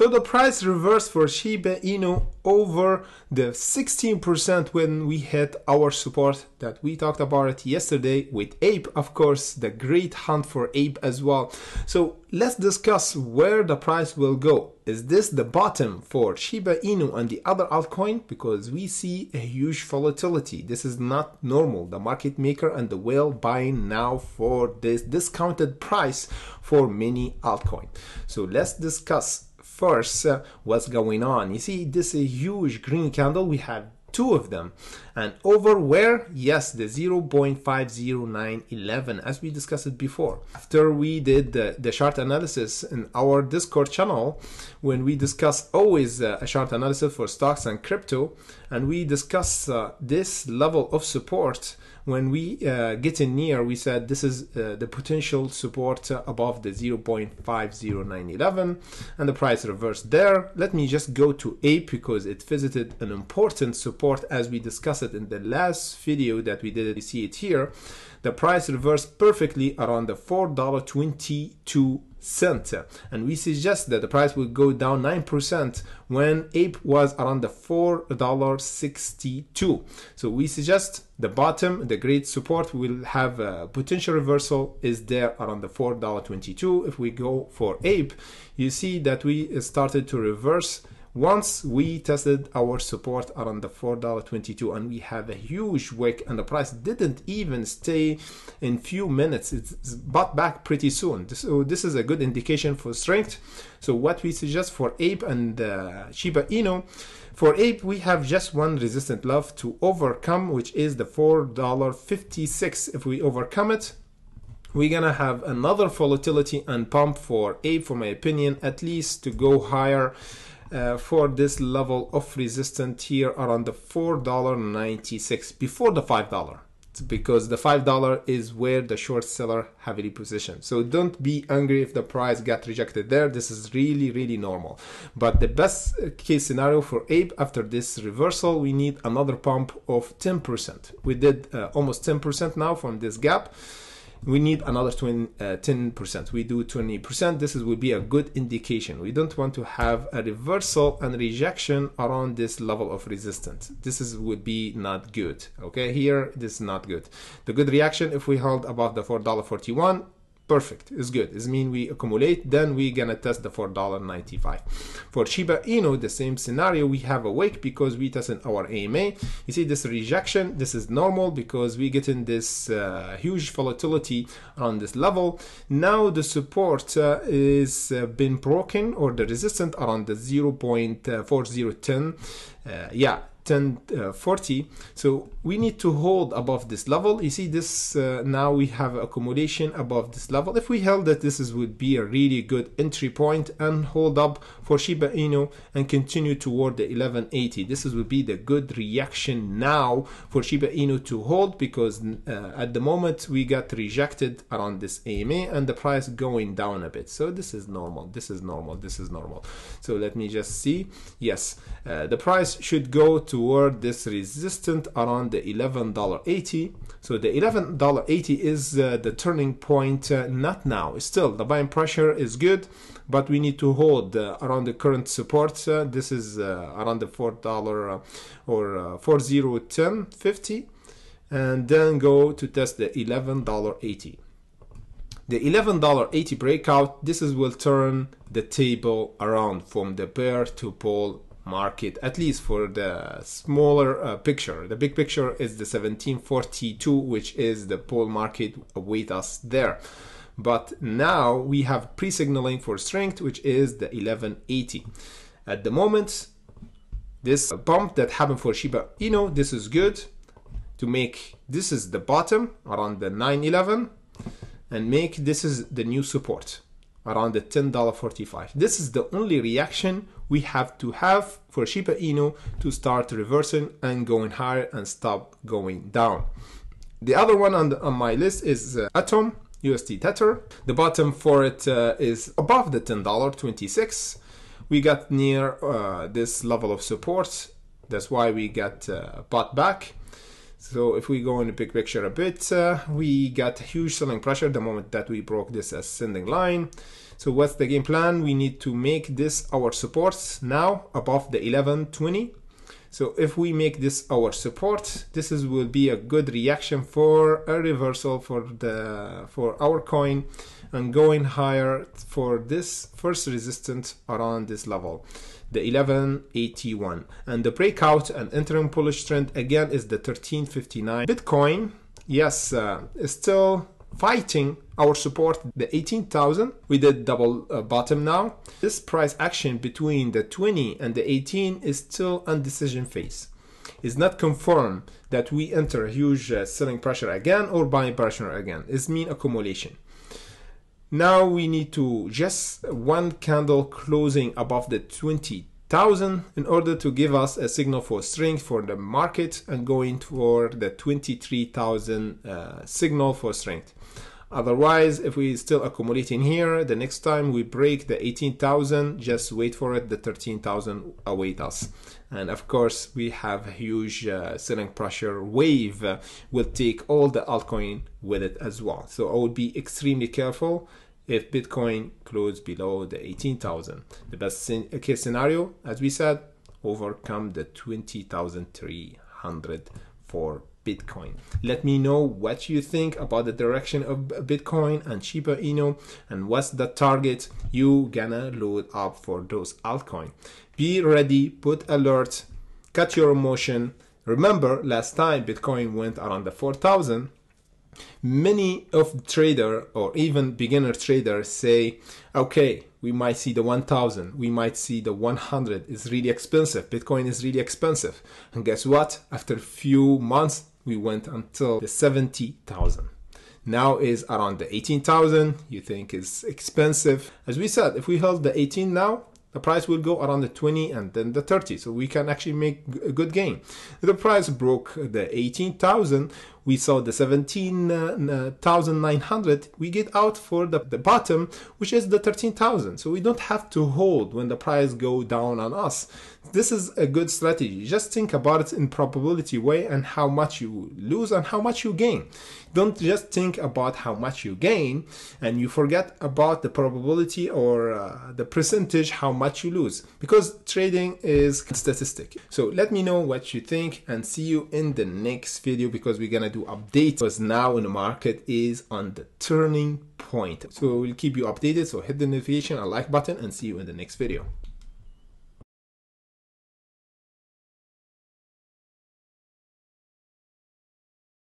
So the price reversed for Shiba Inu over the 16% when we hit our support that we talked about it yesterday with Ape, of course, the great hunt for Ape as well. So let's discuss where the price will go. Is this the bottom for Shiba Inu and the other altcoin? Because we see a huge volatility. This is not normal. The market maker and the whale buying now for this discounted price for many altcoins. So let's discuss first what's going on. You see, this is a huge green candle. We have two of them, and over where? Yes, the 0.50911, as we discussed it before. After we did the chart analysis in our Discord channel, when we discuss always a chart analysis for stocks and crypto, and we discuss this level of support. When we get in near, we said this is the potential support above the 0.50911, and the price reversed there. Let me just go to Ape because it visited an important support as we discussed it in the last video that we did. You see it here. The price reversed perfectly around the $4.22. And we suggest that the price will go down 9% when Ape was around the $4.62. So we suggest the bottom, the great support, will have a potential reversal is there around the $4.22. If we go for Ape, you see that we started to reverse once we tested our support around the $4.22, and we have a huge wick, and the price didn't even stay in few minutes. It's bought back pretty soon. So this is a good indication for strength. So what we suggest for Ape and Shiba Inu, for Ape we have just one resistant level to overcome, which is the $4.56. If we overcome it, we're gonna have another volatility and pump for Ape, for my opinion, at least to go higher. For this level of resistance here around the $4.96 before the $5, because the $5 is where the short seller heavily positioned. So don't be angry if the price got rejected there. This is really normal. But the best case scenario for Ape after this reversal, we need another pump of 10%. We did almost 10% now from this gap. We need another 10%. We do 20%. This will be a good indication. We don't want to have a reversal and rejection around this level of resistance. Would be not good. Okay, here this is not good. The good reaction if we hold above the $4.41. Perfect, it's good. It means we accumulate, then we're gonna test the $4.95. For Shiba Inu, the same scenario. We have a wick because we tested our AMA. You see this rejection, this is normal because we get in this huge volatility on this level. Now the support is been broken, or the resistance around the 0.4010. 1040. So we need to hold above this level. You see this now we have accumulation above this level. If we held that, would be a really good entry point and hold up for Shiba Inu and continue toward the 1180. This would be the good reaction now for Shiba Inu to hold, because at the moment we got rejected around this AMA and the price going down a bit. So this is normal. This is normal. So let me just see. Yes, the price should go toward this resistance around the $11.80. So the $11.80 is the turning point. Not now. Still, the buying pressure is good, but we need to hold around the current support. This is around the $4 or 4010.50, and then go to test the $11.80. The $11.80 breakout, will turn the table around from the bear to bull market, at least for the smaller picture. The big picture is the 1742, which is the bull market await us there. But now we have pre-signaling for strength, which is the 1180. At the moment, this bump that happened for Shiba Inu, this is good to make. This is the bottom around the 911, and make this is the new support around the $10.45. This is the only reaction we have to have for Shiba Inu to start reversing and going higher and stop going down. The other one on my list is Atom USD Tether. The bottom for it is above the $10.26. We got near this level of support. That's why we got bought back. So if we go in the big picture a bit, we got huge selling pressure the moment that we broke this ascending line. So what's the game plan? We need to make this our supports now above the 1120. So if we make this our support, this will be a good reaction for a reversal for our coin, and going higher for this first resistance around this level, the 1181. And the breakout and entering bullish trend again is the 1359. Bitcoin, yes, is still fighting our support, the 18,000. We did double bottom now. This price action between the 20 and the 18 is still undecision phase. It's not confirmed that we enter huge selling pressure again or buying pressure again. It's mean accumulation. Now we need to just one candle closing above the 20,000 in order to give us a signal for strength for the market and going toward the 23,000 signal for strength. Otherwise, if we still accumulating here, the next time we break the 18,000, just wait for it, the 13,000 await us. And of course, we have a huge selling pressure wave will take all the altcoin with it as well. So I would be extremely careful if Bitcoin closes below the 18,000. The best case scenario, as we said, overcome the 20,300 for Bitcoin. Let me know what you think about the direction of Bitcoin and Shiba Inu, and what's the target you gonna load up for those altcoins. Be ready, put alert, cut your emotion. Remember, last time Bitcoin went around the 4,000. Many of the trader or even beginner traders say, okay, we might see the 1,000, we might see the 100. It's really expensive. Bitcoin is really expensive. And guess what? After a few months, we went until the 70,000. Now is around the 18,000. You think is expensive. As we said, if we hold the 18 now, the price will go around the 20 and then the 30. So we can actually make a good gain. The price broke the 18,000. We saw the 17,900. We get out for the bottom, which is the 13,000. So we don't have to hold when the price go down on us. This is a good strategy. Just think about it in probability way and how much you lose and how much you gain. Don't just think about how much you gain and you forget about the probability or the percentage how much you lose, because trading is statistic. So let me know what you think and see you in the next video, because we're gonna do updates, because now in the market is on the turning point. So we'll keep you updated. So hit the notification and like button and see you in the next video.